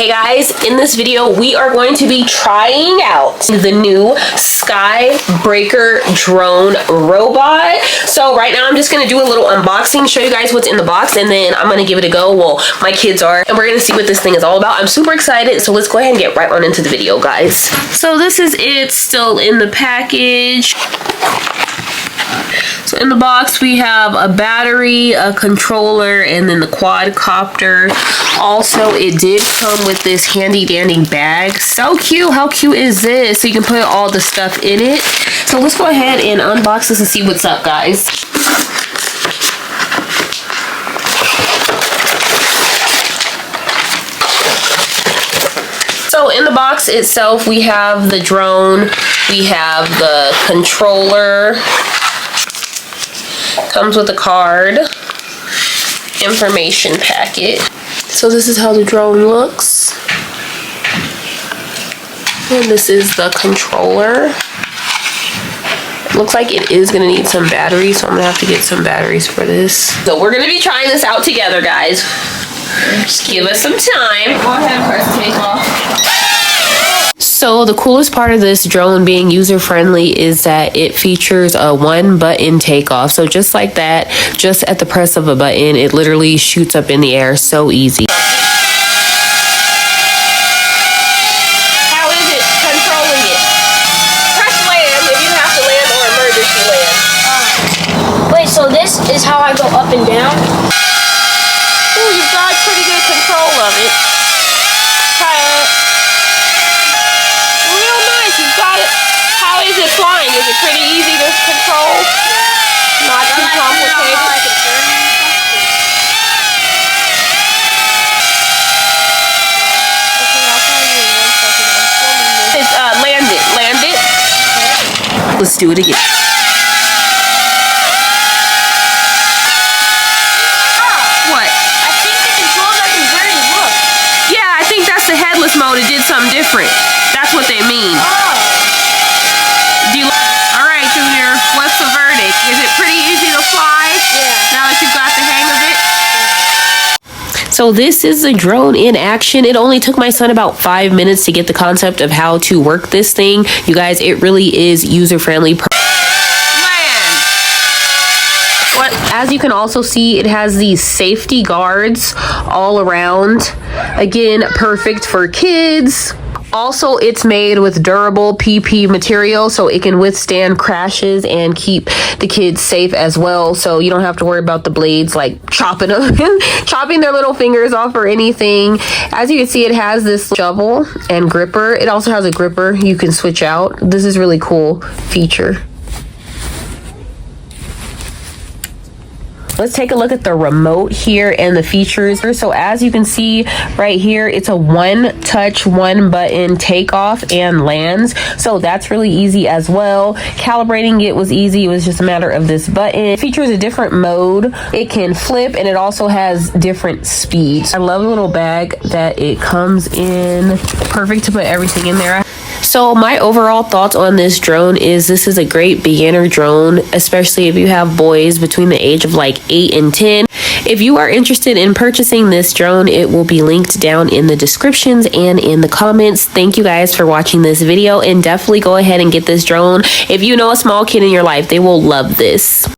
Hey guys, in this video we are going to be trying out the new Skybreaker Drone robot. So right now I'm just going to do a little unboxing, show you guys what's in the box, and then I'm going to give it a go. Well, my kids are, and we're going to see what this thing is all about. I'm super excited, so let's go ahead and get right on into the video, guys. So this is it, still in the package. So in the box we have a battery, a controller, and then the quadcopter. Also, it did come with this handy dandy bag. So cute. How cute is this? So you can put all the stuff in it. So let's go ahead and unbox this and see what's up, guys. So in the box itself, we have the drone, we have the controller, comes with a card, information packet. So this is how the drone looks. And this is the controller. It looks like it is gonna need some batteries, so I'm gonna have to get some batteries for this. So we're gonna be trying this out together, guys. Just give us some time. Go ahead and press take off. So the coolest part of this drone being user-friendly is that it features a one-button takeoff. So just like that, just at the press of a button, it literally shoots up in the air. So easy. How is it controlling it? Press land if you have to land or emergency land. Wait, so this is how I go up and down? Oh, you've got pretty good control of it. Try it. Real nice. You've got it. How is it flying? Is it pretty easy to control? Not too complicated. Land it. Land it. Let's do it again. The headless mode, it did something different. That's what they mean. All right, Junior, what's the verdict? Is it pretty easy to fly? Yeah. Now that you've got the hang of it? So this is the drone in action. It only took my son about 5 minutes to get the concept of how to work this thing. You guys, it really is user-friendly. As you can also see, it has these safety guards all around. Again, perfect for kids. Also, it's made with durable PP material, so it can withstand crashes and keep the kids safe as well. So you don't have to worry about the blades like chopping them, chopping their little fingers off or anything. As you can see, it has this shovel and gripper. It also has a gripper you can switch out. This is really cool feature. Let's take a look at the remote here and the features. So as you can see right here, it's a one-touch, one-button takeoff and lands. So that's really easy as well. Calibrating it was easy. It was just a matter of this button. It features a different mode. It can flip, and it also has different speeds. I love the little bag that it comes in. Perfect to put everything in there. So my overall thoughts on this drone is this is a great beginner drone, especially if you have boys between the age of like 8 and 10. If you are interested in purchasing this drone, it will be linked down in the descriptions and in the comments. Thank you guys for watching this video, and definitely go ahead and get this drone. If you know a small kid in your life, they will love this.